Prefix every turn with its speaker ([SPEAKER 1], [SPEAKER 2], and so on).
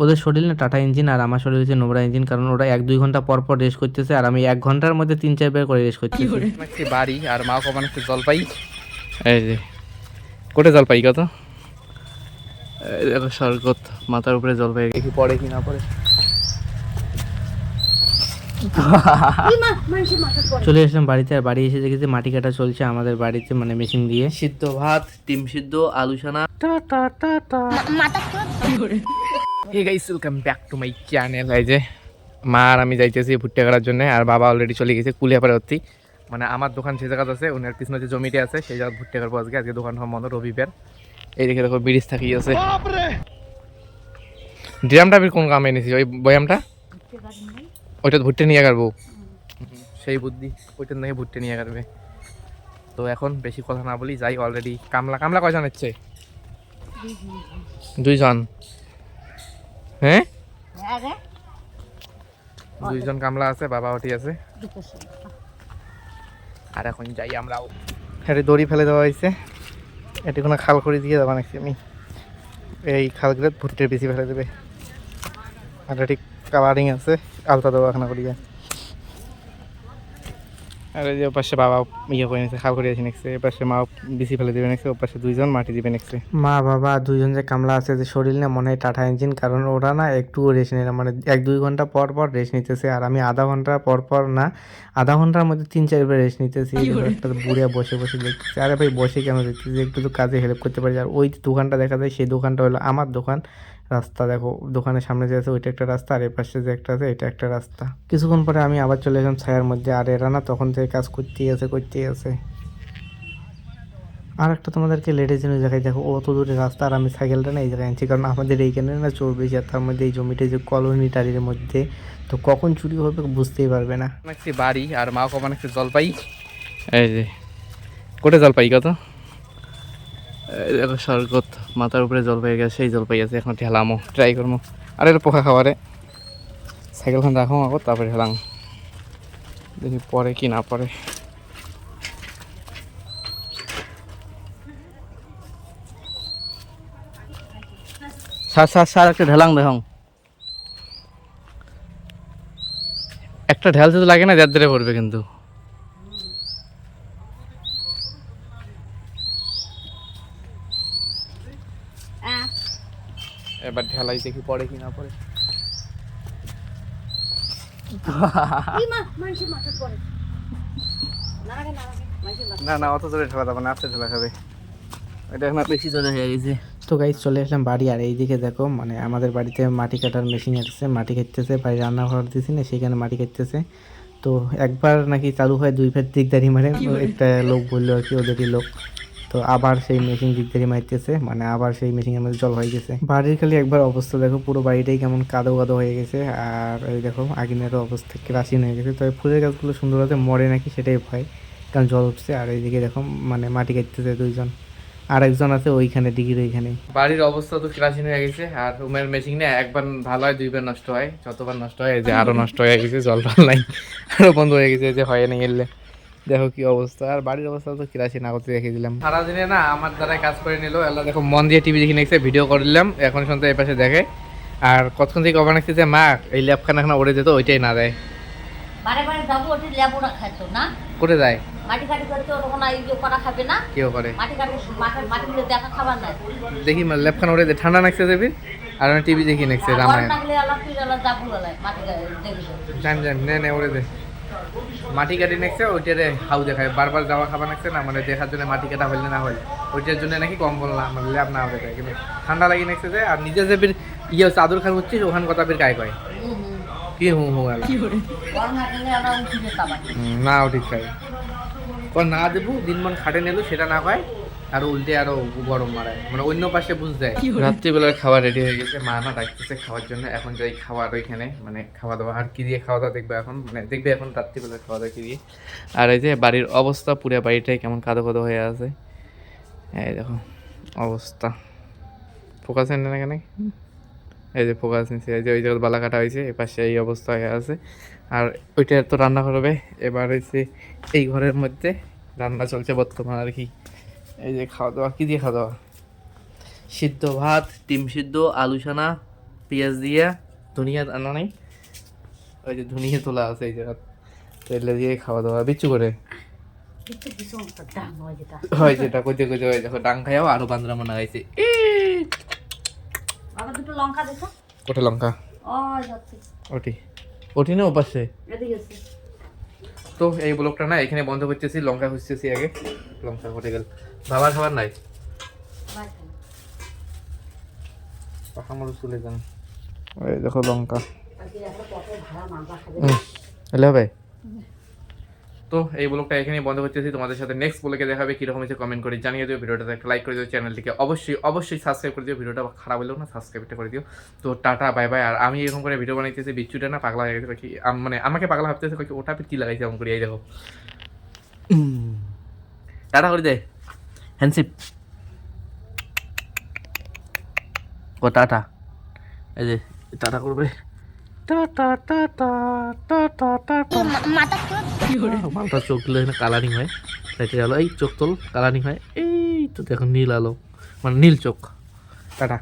[SPEAKER 1] ওদের শরীর না টাটা ইঞ্জিন আর আমার শরীর হচ্ছে নোংরা ইঞ্জিন, কারণ ওরা 1-2 ঘন্টা পর পর রেস্ট করতেছে আর আমি 1 ঘন্টার মধ্যে 3-4 বার করে রেস্ট করতেছি।
[SPEAKER 2] একটি বাড়ি আর মা কমান একটু জলপাই, এই যে কোটে জলপাই কত, এই দেখো স্বর্গত মাথার উপরে জলপাই, কি পড়ে কি না পড়ে।
[SPEAKER 1] চলে এসলাম বাড়িতে, আর বাড়ি এসে দেখেছি মাটি কাটা চলছে আমাদের বাড়িতে, মানে মেশিন দিয়ে।
[SPEAKER 2] সিদ্ধ ভাত, ডিম সিদ্ধ, আলু সানা। Hey guys, welcome back to my channel. এই যে মা আর আমি যাইতেছি ভুট্টা কাটার জন্য, আর বাবা অলরেডি চলে গেছে কুলিয়াপাড়া অতি। মানে আমার দোকান সেই জায়গাতে আছে, ওনার পিছনে যে জমিটা আছে সেই জায়গা ভুট্টা কাটবো আজকে। আজকে দোকান বন্ধ, রবিবার। এই দেখে দেখো ব্রিজ থাকিয়ে আছে। ড্রামটা কোন কামে এনেছি, ওই বয়ামটা ওইটা ভুট্টে নিয়ে কাটবো, সেই বুদ্ধি, ওইটার নাকি ভুট্টে নিয়ে কাটবে। তো এখন বেশি কথা না বলি, যাই। অলরেডি কামলা কয়জন হচ্ছে? 2 জন। হ্যাঁ 2 জন কামলা আছে, বাবা ওটি আছে। আর এখন যাই আমরাও। এটা দড়ি ফেলে দেওয়া হয়েছে, এটি কোনো খাল করে দিয়ে দেওয়া নাকি আমি, এই খালগুলো ভুট্টের বেশি ফেলে দেবে। আর এটি কালারিং আছে, আলতা দেওয়া এখানে করিয়া। আর এই যে ওপাশে বাবা ইয়ে করে নিচ্ছে, খাল করিয়েছে নিচ্ছে। এপাশে মা বেশি ফেলে দেবে নিচ্ছে, ওপাশে 2 জন মাটি দিবে নিচ্ছে।
[SPEAKER 1] মা বাবা 2 জন যে কামলা আছে, যে শরীর না মনে হয় টাটা ইঞ্জিন, কারণ ওরা না একটু রেস্ট নেয় না, মানে 1-2 ঘন্টা পর পর রেস্ট নিতেছে, আর আমি আধা ঘন্টা পর পর না, আধা ঘন্টার মধ্যে 3-4 বার রেস্ট নিতেছি। একটা বুড়িয়া বসে বসে দেখতেছি, আরে ভাই বসে কেন দেখতেছি, একটু তো কাজে হেল্প করতে পারি। আর ওই দোকানটা দেখা যায়, সেই দোকানটা হলো আমার দোকান। রাস্তা দেখো, দোকানের সামনে যে আছে ওইটা একটা রাস্তা, আর এর পাশে যে একটা আছে এটা একটা রাস্তা। কিছুক্ষণ পরে আমি আবার চলে এলাম ছায়ার মধ্যে, আর এরা না তখন থেকে কাজ করতেই আছে। আর একটা তোমাদেরকে লেটেস্ট জিনিস দেখাই, দেখো অত দূরে রাস্তা, আর আমি সাইকেলটা না এই জায়গায় আনছি, কারণ আমাদের এইখানে না চোর বেশি, আর তার মধ্যে এই জমিটা যে কলোনি টারির মধ্যে, তো কখন চুরি হবে বুঝতেই পারবে না।
[SPEAKER 2] একটি বাড়ি আর মা কমান একটু জলপাই, এই যে কোটে জলপাই কত, এই দেখো স্বর্গত মাথার উপরে জলপাই গেছে, সেই জলপাই আছে। এখন ঠেলামো, ট্রাই করবো। আর এটা পোকা খাবারে সাইকেলখান রাখো আগো, তারপরে ঠেলাম, দেখি পরে কি না পরে। সার একটা ঢেলাং দেখো, একটা ঢেলতে তো লাগে না, দেড় দেড়ে পড়বে কিন্তু। এবার ঢেলাই দেখি পড়ে কি না পড়ে। না না, অত জোরে ঠেলা যাবে না, আস্তে ঠেলা খাবে, এটা এখন বেশি জোরে হয়ে গেছে।
[SPEAKER 1] তো গাইজ চলে আসলাম বাড়ি, আর এইদিকে দেখো মানে আমাদের বাড়িতে মাটি কাটার মেশিন আসছে, মাটি কাটতেছে। বাড়ি রান্নাঘর দিয়েছি না, সেখানে মাটি কাটতেছে। তো একবার নাকি চালু হয় 2 বার দিকদারি মারে, একটা লোক বললো আর কি, ওদেরই লোক। তো আবার সেই মেশিন দিকদারি মারতেছে, মানে আবার সেই মেশিনের মধ্যে জল হয়ে গেছে। বাড়ির খালি একবার অবস্থা দেখো, পুরো বাড়িটাই কেমন কাদো কাদো হয়ে গেছে। আর এই দেখো আগুনেরও অবস্থা কেরাসিন হয়ে গেছে। তবে ফুলের গাছগুলো সুন্দর হতে মরে নাকি সেটাই ভয়, কারণ জল উঠছে। আর এইদিকে দেখো মানে মাটি কাটতেছে 2 জন, আর একজন আছে ওইখানে ডিগির ওইখানে।
[SPEAKER 2] বাড়ির অবস্থা তো কেরাসিন হয়ে গেছে, আর রুমের মেশিন না একবার ভালো হয় 2 বার নষ্ট হয়, যতবার নষ্ট হয় এই যে আরো নষ্ট হয়ে গেছে, জল টল নাই, আরো বন্ধ হয়ে গেছে, যে হয় না এলে দেখো কি অবস্থা। আর বাড়ির অবস্থা তো কেরাসিন আগতে রেখে দিলাম। সারাদিনে না আমার দ্বারা কাজ করে নিল, এলা দেখো মন দিয়ে টিভি দেখে নিচ্ছে, ভিডিও করে দিলাম, এখন শুনতে এই পাশে দেখে। আর কতক্ষণ থেকে অবাক লাগছে যে মা এই ল্যাপখানা এখন ওড়ে যেত, ওইটাই না দেয়,
[SPEAKER 3] বারে বারে যাবো, ওটি ল্যাব ওরা খাইতো না,
[SPEAKER 2] করে যায়।
[SPEAKER 3] মাটি কাটি করতে ওরকম এই যে করা খাবে না,
[SPEAKER 2] কেউ করে
[SPEAKER 3] মাটি কাটি মাটিগুলো দেখা খাবার নাই,
[SPEAKER 2] দেখি ল্যাপখানা ওড়ে ঠান্ডা নাকছে দেবী। আর আমি টিভি দেখি নাকছে রামায়ণ,
[SPEAKER 3] লাগলে আলাপ ফিরে আলাপ যাবো আলাই মাটি দেখবে
[SPEAKER 2] জান জান নে নে ওড়ে দে, মাটি কাটি নাকছে ওইটারে হাউ দেখায়, বারবার যাওয়া খাবার নাকছে না, মানে দেখার জন্য মাটি কাটা হইলে না হয়, ওইটার জন্য নাকি কম্বল না মানে ল্যাব না হবে, কিন্তু ঠান্ডা লাগি নাকছে যে। আর নিজে যে বীর ইয়ে চাদর খান হচ্ছিস ওখান কথা বীর গায়ে কয় কি হু হু আলা
[SPEAKER 3] গরম লাগলে আমরা উঠে যেতাম।
[SPEAKER 2] না ও ঠিক খাই কর না দেবো, দিন মন খাটে নিলো সেটা না কয়, আর উল্টে আরো গরম মারায়, মানে অন্য পাশে বুঝ দেয়। রাত্রিবেলার খাবার রেডি হয়ে গেছে, মা না ডাকতেছে খাওয়ার জন্য। এখন যাই খাবার ওইখানে, মানে খাওয়া দাওয়া আর কি দিয়ে খাওয়া দাওয়া দেখবে এখন, মানে দেখবে এখন রাত্রিবেলার খাওয়া দাওয়া কি দিয়ে। আর এই যে বাড়ির অবস্থা, পুরো বাড়িটাই কেমন কাদো কাদো হয়ে আছে, এই দেখো অবস্থা। ফোকাস এনে না কেন, এই যে ফোকাস নিচ্ছে, এই যে ওই জায়গায় বালা কাটা হয়েছে, এ পাশে এই অবস্থা হয়ে আছে। আর ওইটা তো রান্না করবে, এবার হচ্ছে এই ঘরের মধ্যে রান্না চলছে বর্তমান আর কি। এই যে খাওয়া দাওয়া, কী দিয়ে খাওয়া দাওয়া, সিদ্ধ ভাত, ডিম সিদ্ধ, আলু সানা, পেঁয়াজ দিয়ে ধনিয়া আনা নাই, ওই যে ধনিয়া তোলা আছে এই জায়গা, তো এগুলো দিয়ে খাওয়া দাওয়া বিচ্ছু করে
[SPEAKER 3] কিছু কিছু একটা দাম হয় যেটা
[SPEAKER 2] হয়, যেটা কইতে কইতে হয় যখন ডাং খাইও আরো বান্দরা মনে গাইছে।
[SPEAKER 3] বাবা দুটো লঙ্কা দেখো।
[SPEAKER 2] ওটা লঙ্কা
[SPEAKER 3] ও যাচ্ছে
[SPEAKER 2] ওটি ওটি না ওপাশে।
[SPEAKER 3] এদিকে এসে
[SPEAKER 2] তো এই ব্লগটা না এখানে বন্ধ করতেছি, লঙ্কা খুঁজতেছি আগে, লঙ্কা ঘটে গেল। বাবার খাবার নাই, পাখা মরু চলে যান। ওই দেখো লঙ্কা হ্যালো ভাই। তো এই ব্লগটা এখানে বন্ধ করতেছি, তোমাদের সাথে নেক্সট ব্লগে দেখাবে কীরকম হয়েছে কমেন্ট করে জানিয়ে দিও, ভিডিওটাতে একটা লাইক করে দিও, চ্যানেলটিকে অবশ্যই অবশ্যই সাবস্ক্রাইব করে দিও, ভিডিওটা খারাপ হলেও না সাবস্ক্রাইবটা করে দিও। তো টাটা বাই বাই। আর আমি এরকম করে ভিডিও বানাইতেছি, বিচ্ছুটা না পাগলা হয়ে গেছে, কি মানে আমাকে পাগলা ভাবতেছে, কি ওটা কি লাগাইছে এরকম করে, এই দেখো টাটা করে দে হ্যান্ডশিপ ও টাটা, এই যে টাটা করবে, টাটা টাটা টাটা টাটা। মালটা চোখ দিলে কালারিং হয়, সাইডে আলো এই চোখ তোল কালারিং হয়, এই তো দেখো নীল আলো মানে নীল চোখ। টাটা।